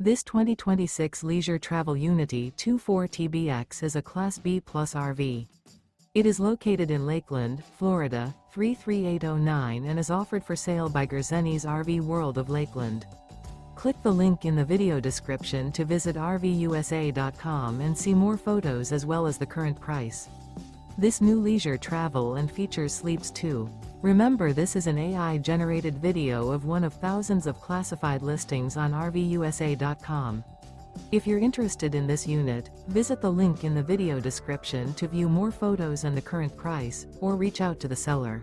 This 2026 Leisure Travel Unity 24TBX is a Class B Plus RV. It is located in Lakeland, Florida, 33809 and is offered for sale by Gerzeny's RV World of Lakeland. Click the link in the video description to visit RVUSA.com and see more photos as well as the current price. This new leisure travel and features sleeps too. Remember, this is an AI-generated video of one of thousands of classified listings on RVUSA.com. If you're interested in this unit, visit the link in the video description to view more photos and the current price, or reach out to the seller.